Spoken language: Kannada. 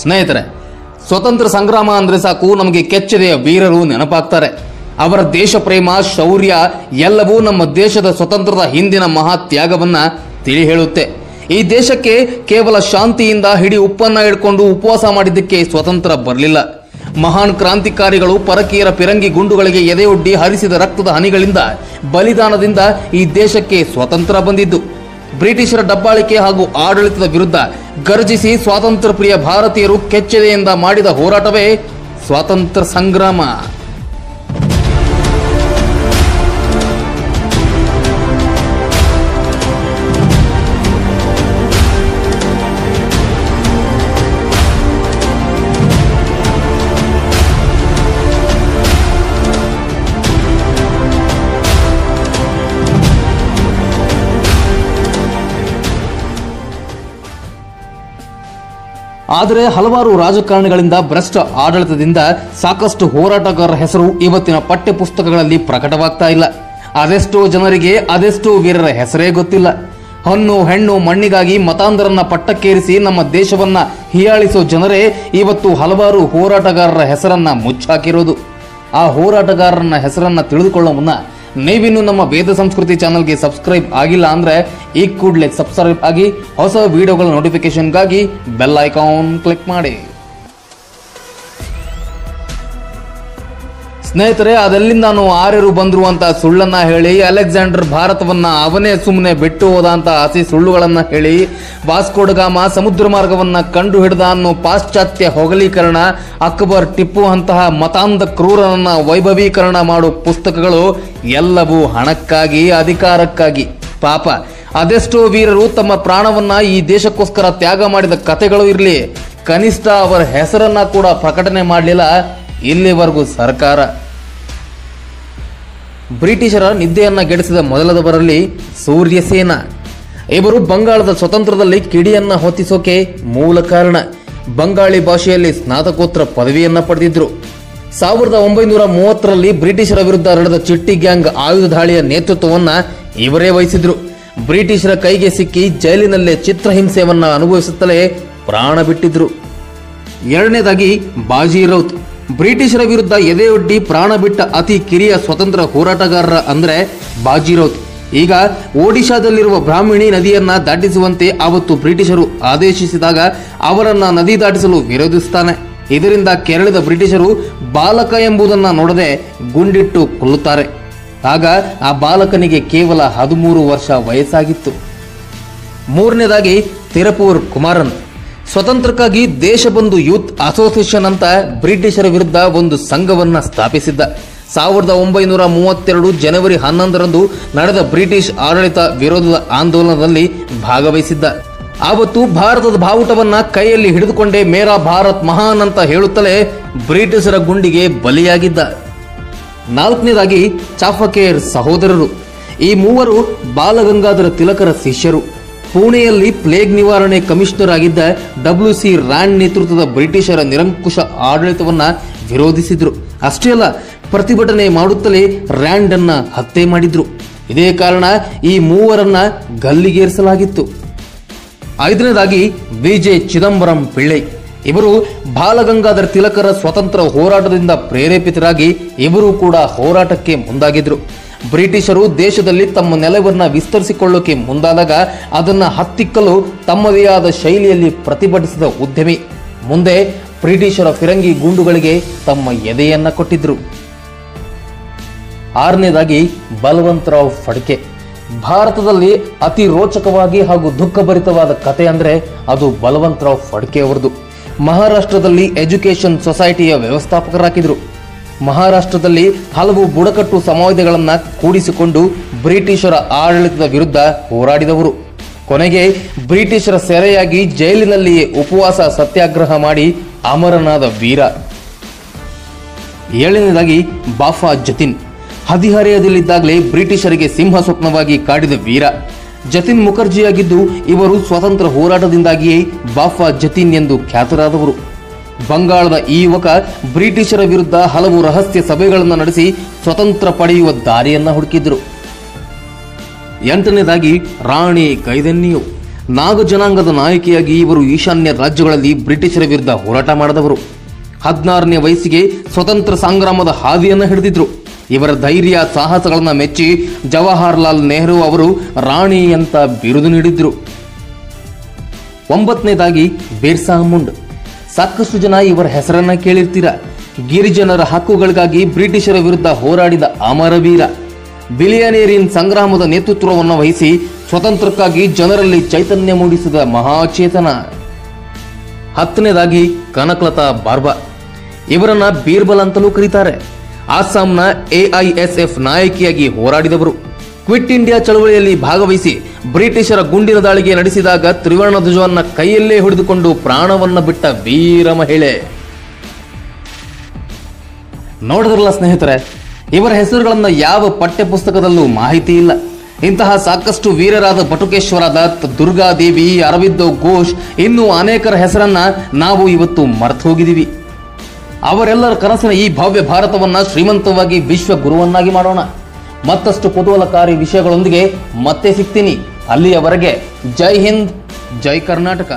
ಸ್ನೇಹಿತರೆ, ಸ್ವತಂತ್ರ ಸಂಗ್ರಾಮ ಅಂದ್ರೆ ಸಾಕು ನಮಗೆ ಕೆಚ್ಚೆದೆಯ ವೀರರು ನೆನಪಾಗ್ತಾರೆ. ಅವರ ದೇಶ ಪ್ರೇಮ, ಶೌರ್ಯ ಎಲ್ಲವೂ ನಮ್ಮ ದೇಶದ ಸ್ವತಂತ್ರದ ಹಿಂದಿನ ಮಹಾ ತ್ಯಾಗವನ್ನ ತಿಳಿ ಹೇಳುತ್ತೆ. ಈ ದೇಶಕ್ಕೆ ಕೇವಲ ಶಾಂತಿಯಿಂದ ಹಿಡಿ ಉಪ್ಪನ್ನ ಹಿಡ್ಕೊಂಡು ಉಪವಾಸ ಮಾಡಿದ್ದಕ್ಕೆ ಸ್ವತಂತ್ರ ಬರಲಿಲ್ಲ. ಮಹಾನ್ ಕ್ರಾಂತಿಕಾರಿಗಳು ಪರಕೀಯರ ಪಿರಂಗಿ ಗುಂಡುಗಳಿಗೆ ಎದೆಯೊಡ್ಡಿ ಹರಿಸಿದ ರಕ್ತದ ಹನಿಗಳಿಂದ, ಬಲಿದಾನದಿಂದ ಈ ದೇಶಕ್ಕೆ ಸ್ವತಂತ್ರ ಬಂದಿದ್ದು. ಬ್ರಿಟಿಷರ ದಬ್ಬಾಳಿಕೆ ಹಾಗೂ ಆಡಳಿತದ ವಿರುದ್ಧ ಗರ್ಜಿಸಿ ಸ್ವಾತಂತ್ರ್ಯ ಪ್ರಿಯ ಭಾರತೀಯರು ಕೆಚ್ಚೆದೆಯಿಂದ ಮಾಡಿದ ಹೋರಾಟವೇ ಸ್ವಾತಂತ್ರ್ಯ ಸಂಗ್ರಾಮ. ಆದರೆ ಹಲವಾರು ರಾಜಕಾರಣಿಗಳಿಂದ, ಭ್ರಷ್ಟ ಆಡಳಿತದಿಂದ ಸಾಕಷ್ಟು ಹೋರಾಟಗಾರರ ಹೆಸರು ಇವತ್ತಿನ ಪಠ್ಯ ಪುಸ್ತಕಗಳಲ್ಲಿ ಪ್ರಕಟವಾಗ್ತಾ ಇಲ್ಲ. ಅದೆಷ್ಟೋ ಜನರಿಗೆ ಅದೆಷ್ಟೋ ವೀರರ ಹೆಸರೇ ಗೊತ್ತಿಲ್ಲ. ಹೊನ್ನು ಹೆಣ್ಣು ಮಣ್ಣಿಗಾಗಿ ಮತಾಂಧರನ್ನ ಪಟ್ಟಕ್ಕೇರಿಸಿ ನಮ್ಮ ದೇಶವನ್ನ ಹೀಯಾಳಿಸೋ ಜನರೇ ಇವತ್ತು ಹಲವಾರು ಹೋರಾಟಗಾರರ ಹೆಸರನ್ನ ಮುಚ್ಚಾಕಿರೋದು. ಆ ಹೋರಾಟಗಾರರನ್ನ ಹೆಸರನ್ನ ತಿಳಿದುಕೊಳ್ಳೋ ಮುನ್ನ ನೀವಿನ್ನು ನಮ್ಮ ವೇದ ಸಂಸ್ಕೃತಿ ಚಾನಲ್ಗೆ ಸಬ್ಸ್ಕ್ರೈಬ್ ಆಗಿಲ್ಲ ಅಂದ್ರೆ ಈ ಕೂಡಲೇ ಸಬ್ಸ್ಕ್ರೈಬ್ ಆಗಿ, ಹೊಸ ವಿಡಿಯೋಗಳ ನೋಟಿಫಿಕೇಶನ್ಗಾಗಿ ಬೆಲ್ ಐಕಾನ್ ಕ್ಲಿಕ್ ಮಾಡಿ. ಸ್ನೇಹಿತರೆ, ಅದೆಲ್ಲಿಂದಾನು ಆರ್ಯರು ಬಂದ್ರು ಅಂತ ಸುಳ್ಳನ್ನ ಹೇಳಿ, ಅಲೆಕ್ಸಾಂಡರ್ ಭಾರತವನ್ನ ಅವನೇ ಸುಮ್ಮನೆ ಬಿಟ್ಟು ಹೋದ ಅಂತ ಹಸಿ ಸುಳ್ಳುಗಳನ್ನ ಹೇಳಿ, ವಾಸ್ಕೋಡಗಾಮ ಸಮುದ್ರ ಮಾರ್ಗವನ್ನ ಕಂಡು ಹಿಡಿದ ಅನ್ನೋ ಪಾಶ್ಚಾತ್ಯ ಹೊಗಲೀಕರಣ, ಅಕ್ಬರ್, ಟಿಪ್ಪು ಅಂತಹ ಮತಾಂಧ ಕ್ರೂರನನ್ನ ವೈಭವೀಕರಣ ಮಾಡೋ ಪುಸ್ತಕಗಳು ಎಲ್ಲವೂ ಹಣಕ್ಕಾಗಿ, ಅಧಿಕಾರಕ್ಕಾಗಿ. ಪಾಪ ಅದೆಷ್ಟೋ ವೀರರು ತಮ್ಮ ಪ್ರಾಣವನ್ನ ಈ ದೇಶಕ್ಕೋಸ್ಕರ ತ್ಯಾಗ ಮಾಡಿದ ಕಥೆಗಳು ಇರಲಿ, ಕನಿಷ್ಠ ಅವರ ಹೆಸರನ್ನ ಕೂಡ ಪ್ರಕಟಣೆ ಮಾಡಲಿಲ್ಲ ಇಲ್ಲಿವರೆಗೂ ಸರ್ಕಾರ. ಬ್ರಿಟಿಷರ ನಿದ್ದೆಯನ್ನ ಗೆಡಿಸಿದ ಮೊದಲದವರಲ್ಲಿ ಸೂರ್ಯಸೇನ. ಇವರು ಬಂಗಾಳದ ಸ್ವತಂತ್ರದಲ್ಲಿ ಕಿಡಿಯನ್ನ ಹೊತ್ತಿಸೋಕೆ ಮೂಲ ಕಾರಣ. ಬಂಗಾಳಿ ಭಾಷೆಯಲ್ಲಿ ಸ್ನಾತಕೋತ್ತರ ಪದವಿಯನ್ನ ಪಡೆದಿದ್ರು. 1930ರಲ್ಲಿ ಬ್ರಿಟಿಷರ ವಿರುದ್ಧ ನಡೆದ ಚಿಟ್ಟಿ ಗ್ಯಾಂಗ್ ಆಯುಧ ದಾಳಿಯ ನೇತೃತ್ವವನ್ನ ಇವರೇ ವಹಿಸಿದ್ರು. ಬ್ರಿಟಿಷರ ಕೈಗೆ ಸಿಕ್ಕಿ ಜೈಲಿನಲ್ಲೇ ಚಿತ್ರಹಿಂಸೆಯನ್ನ ಅನುಭವಿಸುತ್ತಲೇ ಪ್ರಾಣ ಬಿಟ್ಟಿದ್ರು. ಎರಡನೇದಾಗಿ ಬಾಜಿ ರೌತ್. ಬ್ರಿಟಿಷರ ವಿರುದ್ಧ ಎದೆಯೊಡ್ಡಿ ಪ್ರಾಣ ಬಿಟ್ಟ ಅತಿ ಕಿರಿಯ ಸ್ವತಂತ್ರ ಹೋರಾಟಗಾರರ ಅಂದ್ರೆ ಬಾಜಿ ರೌತ್. ಈಗ ಒಡಿಶಾದಲ್ಲಿರುವ ಬ್ರಾಹ್ಮಣಿ ನದಿಯನ್ನ ದಾಟಿಸುವಂತೆ ಆವತ್ತು ಬ್ರಿಟಿಷರು ಆದೇಶಿಸಿದಾಗ ಅವರನ್ನ ನದಿ ದಾಟಿಸಲು ವಿರೋಧಿಸುತ್ತಾನೆ. ಇದರಿಂದ ಕೆರಳಿದ ಬ್ರಿಟಿಷರು ಬಾಲಕ ಎಂಬುದನ್ನ ನೋಡದೆ ಗುಂಡಿಟ್ಟು ಕೊಲ್ಲುತ್ತಾರೆ. ಆಗ ಆ ಬಾಲಕನಿಗೆ ಕೇವಲ 13 ವರ್ಷ ವಯಸ್ಸಾಗಿತ್ತು. ಮೂರನೇದಾಗಿ ತಿರುಪೂರ್ ಕುಮಾರನ್. ಸ್ವತಂತ್ರಕ್ಕಾಗಿ ದೇಶಬಂಧು ಯೂತ್ ಅಸೋಸಿಯೇಷನ್ ಅಂತ ಬ್ರಿಟಿಷರ ವಿರುದ್ಧ ಒಂದು ಸಂಘವನ್ನ ಸ್ಥಾಪಿಸಿದ್ದ. 1932 ಜನವರಿ 11ರಂದು ನಡೆದ ಬ್ರಿಟಿಷ್ ಆಡಳಿತ ವಿರೋಧದ ಆಂದೋಲನದಲ್ಲಿ ಭಾಗವಹಿಸಿದ್ದ. ಆವತ್ತು ಭಾರತದ ಬಾವುಟವನ್ನ ಕೈಯಲ್ಲಿ ಹಿಡಿದುಕೊಂಡೇ ಮೇರಾ ಭಾರತ್ ಮಹಾನ್ ಅಂತ ಹೇಳುತ್ತಲೇ ಬ್ರಿಟಿಷರ ಗುಂಡಿಗೆ ಬಲಿಯಾಗಿದ್ದ. ನಾಲ್ಕನೇದಾಗಿ ಚಾಫಕೇರ್ ಸಹೋದರರು. ಈ ಮೂವರು ಬಾಲಗಂಗಾಧರ ತಿಲಕರ ಶಿಷ್ಯರು. ಪುಣೆಯಲ್ಲಿ ಪ್ಲೇಗ್ ನಿವಾರಣೆ ಕಮಿಷನರ್ ಆಗಿದ್ದ WC ರ್ಯಾಂಡ್ ನೇತೃತ್ವದ ಬ್ರಿಟಿಷರ ನಿರಂಕುಶ ಆಡಳಿತವನ್ನ ವಿರೋಧಿಸಿದ್ರು. ಅಷ್ಟೇ ಅಲ್ಲ, ಪ್ರತಿಭಟನೆ ಮಾಡುತ್ತಲೇ ರ್ಯಾಂಡ್ ಅನ್ನ ಹತ್ಯೆ ಮಾಡಿದ್ರು. ಇದೇ ಕಾರಣ ಈ ಮೂವರನ್ನ ಗಲ್ಲಿಗೇರಿಸಲಾಗಿತ್ತು. ಐದನೇದಾಗಿ ವಿಜೆ ಚಿದಂಬರಂ ಪಿಳ್ಳೈ. ಇವರು ಬಾಲಗಂಗಾಧರ ತಿಲಕರ ಸ್ವತಂತ್ರ ಹೋರಾಟದಿಂದ ಪ್ರೇರೇಪಿತರಾಗಿ ಇವರು ಕೂಡ ಹೋರಾಟಕ್ಕೆ ಮುಂದಾಗಿದ್ರು. ಬ್ರಿಟಿಷರು ದೇಶದಲ್ಲಿ ತಮ್ಮ ನೆಲವನ್ನ ವಿಸ್ತರಿಸಿಕೊಳ್ಳೋಕೆ ಮುಂದಾದಾಗ ಅದನ್ನ ಹತ್ತಿಕ್ಕಲು ತಮ್ಮದೇ ಆದ ಶೈಲಿಯಲ್ಲಿ ಪ್ರತಿಭಟಿಸಿದ ಉದ್ಯಮಿ. ಮುಂದೆ ಬ್ರಿಟಿಷರ ಫಿರಂಗಿ ಗುಂಡುಗಳಿಗೆ ತಮ್ಮ ಎದೆಯನ್ನ ಕೊಟ್ಟಿದ್ರು. ಆರನೇದಾಗಿ ಬಲವಂತರಾವ್ ಫಡ್ಕೆ. ಭಾರತದಲ್ಲಿ ಅತಿ ರೋಚಕವಾಗಿ ಹಾಗೂ ದುಃಖಭರಿತವಾದ ಕತೆ ಅಂದ್ರೆ ಅದು ಬಲವಂತರಾವ್ ಫಡ್ಕೆ ಅವರದು. ಮಹಾರಾಷ್ಟ್ರದಲ್ಲಿ ಎಜುಕೇಷನ್ ಸೊಸೈಟಿಯ ವ್ಯವಸ್ಥಾಪಕರಾಗಿದ್ರು. ಮಹಾರಾಷ್ಟ್ರದಲ್ಲಿ ಹಲವು ಬುಡಕಟ್ಟು ಸಮಾಜಗಳನ್ನ ಕೂಡಿಸಿಕೊಂಡು ಬ್ರಿಟಿಷರ ಆಡಳಿತದ ವಿರುದ್ಧ ಹೋರಾಡಿದವರು. ಕೊನೆಗೆ ಬ್ರಿಟಿಷರ ಸೆರೆಯಾಗಿ ಜೈಲಿನಲ್ಲಿಯೇ ಉಪವಾಸ ಸತ್ಯಾಗ್ರಹ ಮಾಡಿ ಅಮರನಾದ ವೀರ. ಏಳನೇದಾಗಿ ಬಾಫಾ ಜತಿನ್. ಹದಿಹರೆಯದಲ್ಲಿದ್ದಾಗಲೇ ಬ್ರಿಟಿಷರಿಗೆ ಸಿಂಹ ಸ್ವಪ್ನವಾಗಿ ಕಾಡಿದ ವೀರ. ಜತಿನ್ ಮುಖರ್ಜಿಯಾಗಿದ್ದು ಇವರು ಸ್ವತಂತ್ರ ಹೋರಾಟದಿಂದಾಗಿಯೇ ಬಾಫಾ ಜತಿನ್ ಎಂದು ಖ್ಯಾತರಾದವರು. ಬಂಗಾಳದ ಈ ಯುವಕ ಬ್ರಿಟಿಷರ ವಿರುದ್ಧ ಹಲವು ರಹಸ್ಯ ಸಭೆಗಳನ್ನು ನಡೆಸಿ ಸ್ವತಂತ್ರ ಪಡೆಯುವ ದಾರಿಯನ್ನ ಹುಡುಕಿದ್ರು. ಎಂಟನೇದಾಗಿ ರಾಣಿ ಗೈದೆನ್ನಿಯು. ನಾಗ ಜನಾಂಗದ ನಾಯಕಿಯಾಗಿ ಇವರು ಈಶಾನ್ಯ ರಾಜ್ಯಗಳಲ್ಲಿ ಬ್ರಿಟಿಷರ ವಿರುದ್ಧ ಹೋರಾಟ ಮಾಡಿದವರು. 16ನೇ ವಯಸ್ಸಿಗೆ ಸ್ವತಂತ್ರ ಸಂಗ್ರಾಮದ ಹಾದಿಯನ್ನು ಹಿಡಿದಿದ್ರು. ಇವರ ಧೈರ್ಯ ಸಾಹಸಗಳನ್ನು ಮೆಚ್ಚಿ ಜವಾಹರ್ಲಾಲ್ ನೆಹರು ಅವರು ರಾಣಿ ಅಂತ ಬಿರುದು ನೀಡಿದ್ರು. 9ನೇದಾಗಿ ಬಿರ್ಸಾ ಮುಂಡ್. ಸಾಕಷ್ಟು ಜನ ಇವರ ಹೆಸರನ್ನ ಕೇಳಿರ್ತೀರ. ಗಿರಿಜನರ ಹಕ್ಕುಗಳಿಗಾಗಿ ಬ್ರಿಟಿಷರ ವಿರುದ್ಧ ಹೋರಾಡಿದ ಅಮರವೀರ. ಬಿಲಿಯನೇರಿಯನ್ ಸಂಗ್ರಾಮದ ನೇತೃತ್ವವನ್ನು ವಹಿಸಿ ಸ್ವತಂತ್ರಕ್ಕಾಗಿ ಜನರಲ್ಲಿ ಚೈತನ್ಯ ಮೂಡಿಸಿದ ಮಹಾಚೇತನ. 10ನೇದಾಗಿ ಕನಕಲತಾ ಬಾರ್ಬಾ. ಇವರನ್ನ ಬೀರ್ಬಲ್ ಅಂತಲೂ ಕರೀತಾರೆ. ಅಸ್ಸಾಂನ AISF ನಾಯಕಿಯಾಗಿ ಹೋರಾಡಿದವರು. ಕ್ವಿಟ್ ಇಂಡಿಯಾ ಚಳವಳಿಯಲ್ಲಿ ಭಾಗವಹಿಸಿ ಬ್ರಿಟಿಷರ ಗುಂಡಿನ ದಾಳಿಗೆ ನಡೆಸಿದಾಗ ತ್ರಿವರ್ಣ ಧ್ವಜವನ್ನ ಕೈಯಲ್ಲೇ ಹಿಡಿದುಕೊಂಡು ಪ್ರಾಣವನ್ನ ಬಿಟ್ಟ ವೀರ ಮಹಿಳೆ. ನೋಡಿದ್ರಲ್ಲ ಸ್ನೇಹಿತರೆ, ಇವರ ಹೆಸರುಗಳನ್ನ ಯಾವ ಪಠ್ಯ ಪುಸ್ತಕದಲ್ಲೂ ಮಾಹಿತಿ ಇಲ್ಲ. ಇಂತಹ ಸಾಕಷ್ಟು ವೀರರಾದ ಬಟುಕೇಶ್ವರ ದತ್, ದುರ್ಗಾದೇವಿ, ಅರವಿಂದೋ ಘೋಷ್, ಇನ್ನೂ ಅನೇಕರ ಹೆಸರನ್ನ ನಾವು ಇವತ್ತು ಮರೆತು ಹೋಗಿದ್ದೀವಿ. ಅವರೆಲ್ಲರ ಕನಸಿನ ಈ ಭವ್ಯ ಭಾರತವನ್ನ ಶ್ರೀಮಂತವಾಗಿ ವಿಶ್ವ ಗುರುವನ್ನಾಗಿ ಮಾಡೋಣ. ಮತ್ತಷ್ಟು ಕುತೂಹಲಕಾರಿ ವಿಷಯಗಳೊಂದಿಗೆ ಮತ್ತೆ ಸಿಗ್ತೀನಿ. ಅಲ್ಲಿಯವರೆಗೆ ಜೈ ಹಿಂದ್, ಜೈ ಕರ್ನಾಟಕ.